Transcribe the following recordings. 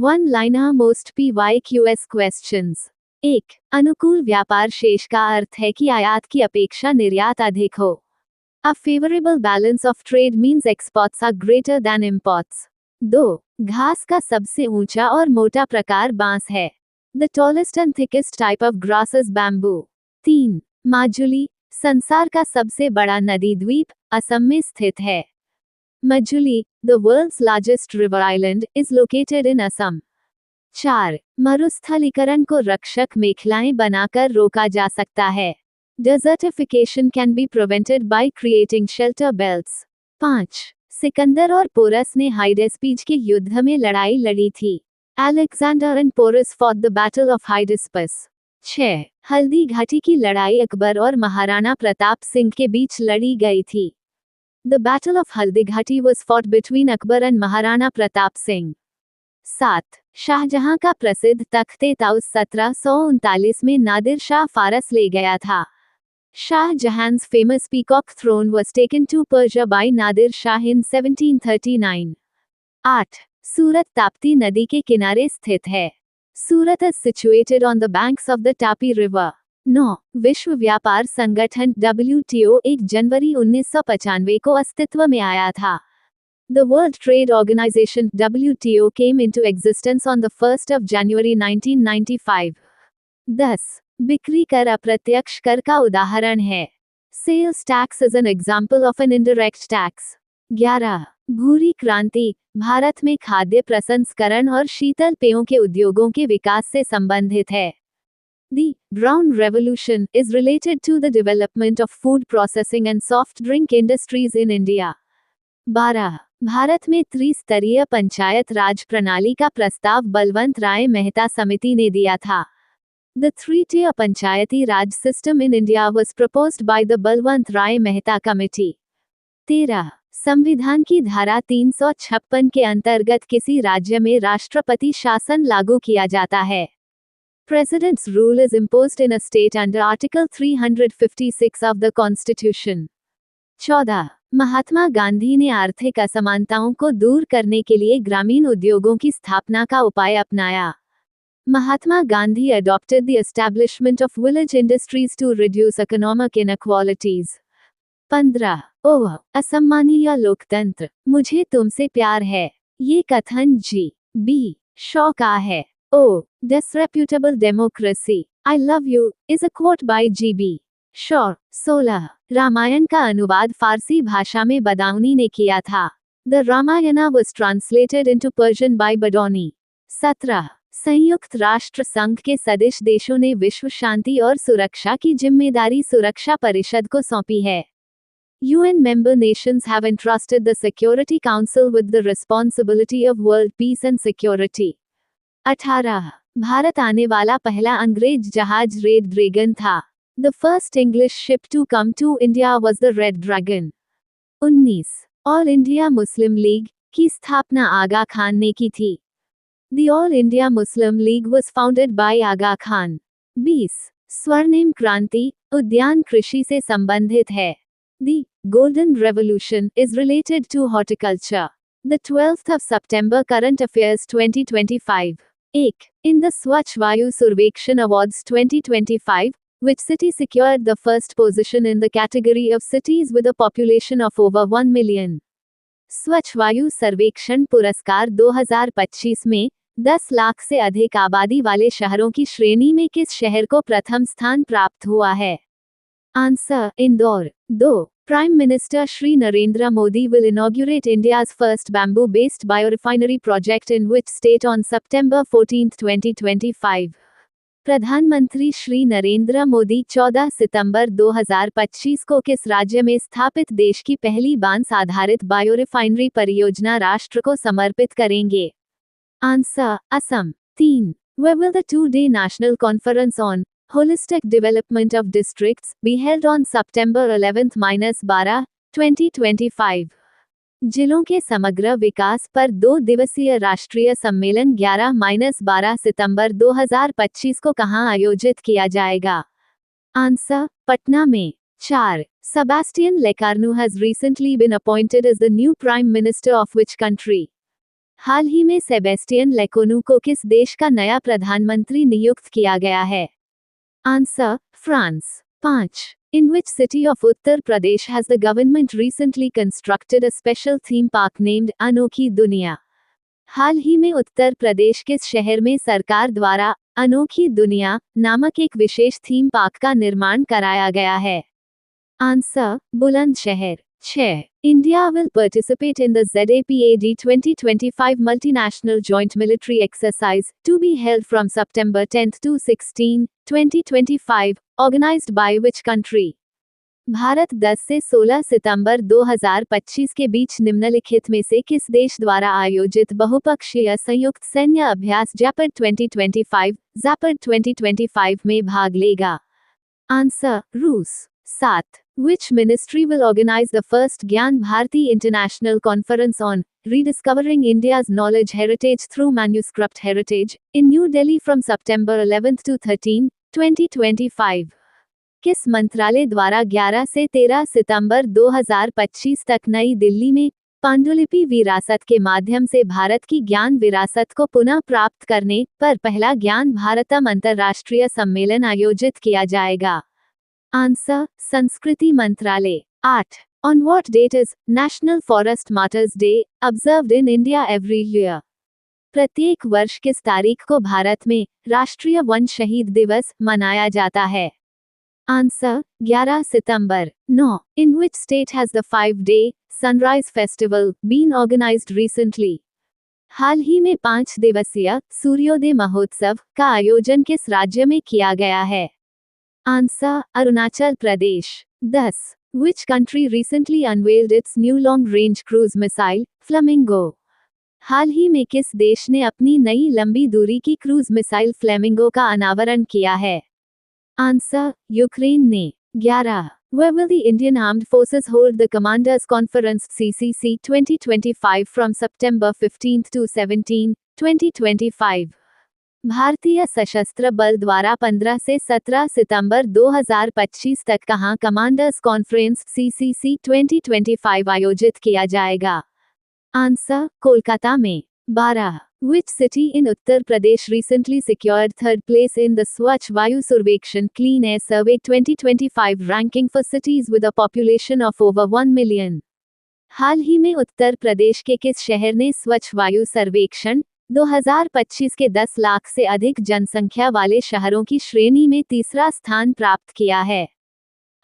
One liner most PYQS questions. 1. अनुकूल व्यापार शेष का अर्थ है कि आयात की अपेक्षा निर्यात अधिक हो। A favorable balance of trade means exports are greater than imports. 2. घास का सबसे ऊंचा और मोटा प्रकार बांस है। The tallest and thickest type of grass is bamboo. 3. Majuli संसार का सबसे बड़ा नदी द्वीप असम में स्थित है। Majuli, the world's largest river island, is located in Assam. 4. मरुस्थलीकरण को रक्षक मेखलाएं बनाकर रोका जा सकता है। Desertification can be prevented by creating shelter belts. 5. Sikandar और पोरस ने हाइडेस्पीज के युद्ध में लड़ाई लड़ी थी। Alexander and Porus fought the Battle of Hydaspes. 6. Haldi Ghati की लड़ाई अकबर और महाराणा प्रताप सिंह के बीच लड़ी गई थी। The Battle of Haldi Ghati was fought between Akbar and Maharana Pratap Singh. 7. Shahjahan का प्रसिद्ध तख्ते ताउस 1739 में नादिर शाह फारस ले गया था। Shahjahan's famous peacock throne was taken to Persia by Nadir Shah in 1739. 8. सूरत ताप्ती नदी के किनारे स्थित है। सूरत is situated on the banks of the Tapi river. 9. विश्व व्यापार संगठन WTO 1 जनवरी 1995 को अस्तित्व में आया था। The World Trade Organization WTO came into existence on the 1st of January 1995. 10. बिक्री कर अप्रत्यक्ष कर का उदाहरण है। Sales tax is an example of an indirect tax. 11. भूरी क्रांति भारत में खाद्य प्रसंस्करण और शीतल पेयों के उद्योगों के विकास से संबंधित है। The Brown Revolution is related to the development of food processing and soft drink industries in India. 12. Bharat में त्रिस्तरीय पंचायत राज प्रणाली का प्रस्ताव बलवंत राय मेहता समिति ने दिया था। The three-tier Panchayati Raj system in India was proposed by the Balwant Rai Mehta committee. 13. संविधान की धारा 356 के अंतर्गत किसी राज्य में राष्ट्रपति शासन लागू किया जाता है। President's rule is imposed in a state under Article 356 of the Constitution. 14. Mahatma Gandhi ने आर्थिक असमानताओं को दूर करने के लिए ग्रामीण उद्योगों की स्थापना का उपाय अपनाया। Mahatma Gandhi adopted the establishment of village industries to reduce economic inequalities. 15. ओह असम्मानीय लोकतंत्र मुझे तुमसे प्यार है ये कथन G.B. शॉ का है। Oh, disreputable democracy, I love you, is a quote by G.B. Shaw. 16. Ramayan का अनुवाद फारसी भाषा में बदाऊनी ने किया था। The Ramayana was translated into Persian by Badoni. 17. संयुक्त राष्ट्र संघ के सदस्य देशों ने विश्व शांति और सुरक्षा की जिम्मेदारी सुरक्षा परिषद को सौंपी है। UN member nations have entrusted the Security Council with the responsibility of world peace and security. 18. Bharat आने वाला पहला अंग्रेज जहाज रेड ड्रैगन था। The first English ship to come to India was the Red Dragon. 19. All India Muslim league की स्थापना आगा खान ने की थी। The All India Muslim League was founded by Aga Khan. 20. स्वर्णिम क्रांति उद्यान कृषि से संबंधित है। The Golden Revolution is related to horticulture. The 12th of September Current Affairs 2025. 1. In the Swachh Vayu Survekshan Awards 2025, which city secured the first position in the category of cities with a population of over 1 million? स्वच्छ वायु सर्वेक्षण पुरस्कार 2025 में 10 लाख से अधिक आबादी वाले शहरों की श्रेणी में किस शहर को प्रथम स्थान प्राप्त हुआ है? Answer Indore. 2. Prime Minister Shri Narendra Modi will inaugurate India's first bamboo-based biorefinery project in which state on September 14, 2025? प्रधानमंत्री श्री नरेंद्र मोदी 14 सितंबर 2025 को किस राज्य में स्थापित देश की पहली बांस आधारित बायोरिफाइनरी परियोजना राष्ट्र को समर्पित करेंगे? Answer Assam. 3. Where will the two-day national conference on holistic development of districts be held on September 11-12, 2025? जिलों के समग्र विकास पर 2 दिवसीय राष्ट्रीय सम्मेलन 11-12 सितंबर 2025 को कहां आयोजित किया जाएगा? आंसर पटना में। 4. Sebastian Lecornu has recently been appointed as the new Prime Minister of which country? हाल ही में सेबेस्टियन लेकोनू को किस देश का नया प्रधानमंत्री नियुक्त किया गया है? Answer, France. 5. In which city of Uttar Pradesh has the government recently constructed a special theme park named अनोखी दुनिया? हाल ही में उत्तर प्रदेश किस शहर में सरकार द्वारा अनोखी दुनिया नामक एक विशेष थीम पार्क का निर्माण कराया गया है? Answer, Bulandshahr. 6. India will participate in the ZAPAD 2025 multinational joint military exercise to be held from September 10 to 16, 2025, organized by which country? Bharat 10 से 16 सितंबर 2025 के बीच निम्नलिखित में से किस देश द्वारा आयोजित बहुपक्षीय संयुक्त सैन्य अभ्यास जैपड 2025 में भाग लेगा? आंसर, रूस। 7. Which ministry will organize the first Gyan Bharati International Conference on Rediscovering India's Knowledge Heritage through Manuscript Heritage in New Delhi from September 11 to 13, 2025? किस मंत्रालय द्वारा 11 से 13 सितंबर 2025 तक नई दिल्ली में पांडुलिपि विरासत के माध्यम से भारत की ज्ञान विरासत को पुनः प्राप्त करने पर पहला ज्ञान भारतम अंतर्राष्ट्रीय सम्मेलन आयोजित किया जाएगा? आंसर, संस्कृति मंत्रालय। 8. On what date is National Forest Martyrs Day observed in India every year? प्रत्येक वर्ष किस तारीख को भारत में राष्ट्रीय वन शहीद दिवस मनाया जाता है? Answer, 11 September. 9. In which state has the 5-day Sunrise Festival been organized recently? हाल ही में 5 दिवसीय सूर्योदय महोत्सव का आयोजन किस राज्य में किया गया है? Answer, Arunachal Pradesh. 10. Which country recently unveiled its new long-range cruise missile, Flamingo? हाल ही में किस देश ने अपनी नई लंबी दूरी की क्रूज मिसाइल फ्लेमिंगो का अनावरण किया है? आंसर, यूक्रेन ने। 11. Where will the Indian Armed Forces hold the Commanders Conference CCC 2025 from September 15 to 17, 2025? भारतीय सशस्त्र बल द्वारा 15 से 17 सितंबर 2025 तक कहां कमांडर्स कॉन्फ्रेंस CCC 2025 आयोजित किया जाएगा? आंसर, कोलकाता में। 12. Which city in Uttar Pradesh recently secured third place in the Swachh Vayu Survekshan Clean Air Survey 2025 ranking for cities with a population of over 1 million? हाल ही में उत्तर प्रदेश के किस शहर ने स्वच्छ वायु सर्वेक्षण 2025 के 10 लाख से अधिक जनसंख्या वाले शहरों की श्रेणी में तीसरा स्थान प्राप्त किया है?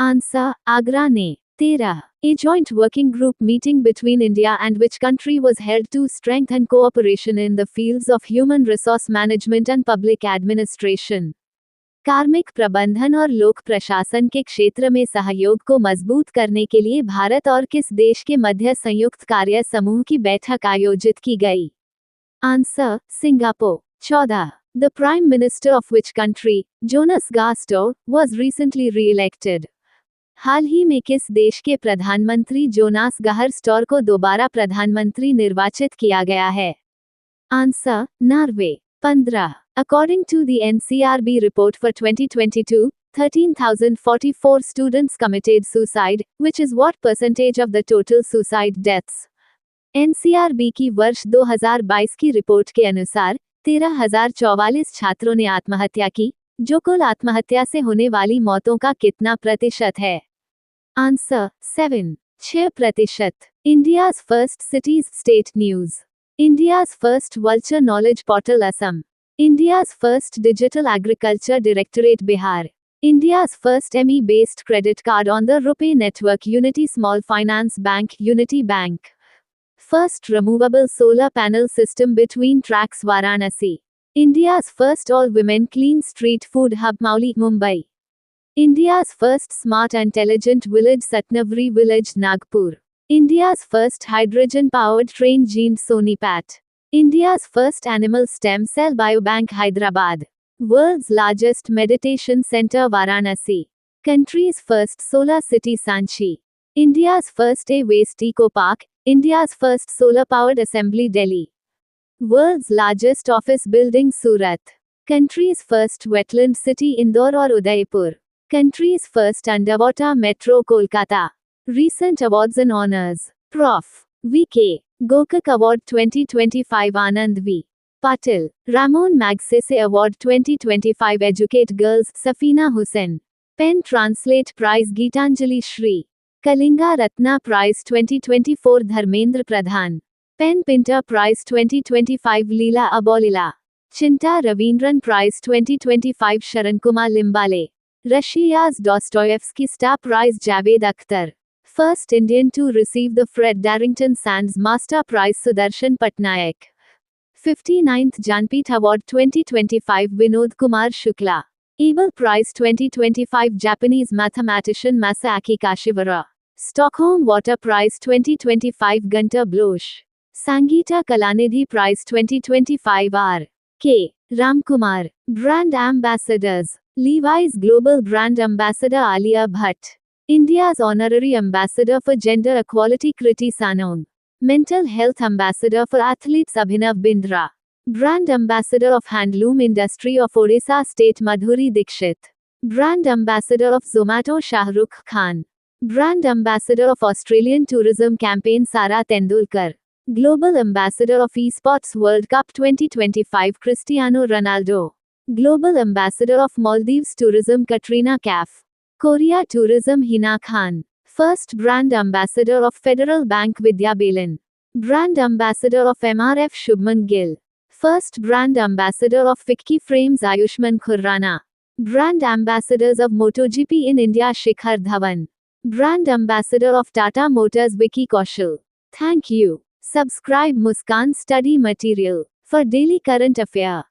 आंसर, आगरा ने। 13. A joint working group meeting between India and which country was held to strengthen cooperation in the fields of human resource management and public administration? कार्मिक प्रबंधन और लोक प्रशासन के क्षेत्र में सहयोग को मजबूत करने के लिए भारत और किस देश के मध्य संयुक्त कार्य समूह की बैठक आयोजित की गई? Answer, Singapore. 14. The Prime Minister of which country, Jonas Gahr Store, was recently re-elected? हाल ही में किस देश के प्रधानमंत्री जोनास गाहर स्टोर को दोबारा प्रधानमंत्री निर्वाचित किया गया है? Answer, Norway. 15. According to the NCRB report for 2022, 13,044 students committed suicide, which is what percentage of the total suicide deaths? NCRB की वर्ष 2022 की रिपोर्ट के अनुसार 13,044 छात्रों ने आत्महत्या की, जो कुल आत्महत्या से होने वाली मौतों का कितना प्रतिशत है? Answer, 7. 6%। India's first cities state news. India's first vulture knowledge portal Assam. India's first digital agriculture directorate Bihar. India's first ME-based credit card on the RuPay network Unity Small Finance Bank Unity Bank. First removable solar panel system between tracks Varanasi. India's first all-women clean street food hub Mauli, Mumbai. India's first smart intelligent village Satnavri village Nagpur. India's first hydrogen-powered train Jeend Sonipat. India's first animal stem cell biobank Hyderabad. World's largest meditation center Varanasi. Country's first solar city Sanchi. India's first A-waste eco park, India's first solar-powered assembly Delhi. World's largest office building Surat. Country's first wetland city Indore or Udaipur. Country's first underwater metro Kolkata. Recent awards and honors. Prof. V.K. Gokak Award 2025 Anand V. Patil. Ramon Magsaysay Award 2025 Educate Girls Safina Hussain. Pen Translate Prize Geetanjali Shri. Kalinga Ratna Prize 2024 Dharmendra Pradhan. Pen Pinter Prize 2025 Leela Abolila. Chinta Ravindran Prize 2025 Sharankumar Limbale. Russia's Dostoevsky Star Prize Javed Akhtar. First Indian to receive the Fred Darrington Sands Master Prize Sudarshan Patnaik. 59th Jnanpith Award 2025 Vinod Kumar Shukla. Abel Prize 2025 Japanese mathematician Masaaki Kashiwara. Stockholm Water Prize 2025 Gunter Bloch. Sangeeta Kalanidhi Prize 2025 R. K. Ramkumar. Brand Ambassadors. Levi's Global Brand Ambassador Alia Bhatt. India's Honorary Ambassador for Gender Equality Kriti Sanon. Mental Health Ambassador for Athletes Abhinav Bindra. Brand Ambassador of Handloom Industry of Odisha State Madhuri Dikshit. Brand Ambassador of Zomato Shahrukh Khan. Brand Ambassador of Australian Tourism Campaign Sara Tendulkar. Global Ambassador of Esports World Cup 2025 Cristiano Ronaldo. Global Ambassador of Maldives Tourism Katrina Kaif. Korea Tourism Hina Khan. First Brand Ambassador of Federal Bank Vidya Balan. Brand Ambassador of MRF Shubman Gill. First Brand Ambassador of Vicky Frames Ayushman Khurrana. Brand Ambassadors of MotoGP in India Shikhar Dhawan. Brand Ambassador of Tata Motors Vicky Kaushal. Thank you. Subscribe Muskan Study Material for daily current affair.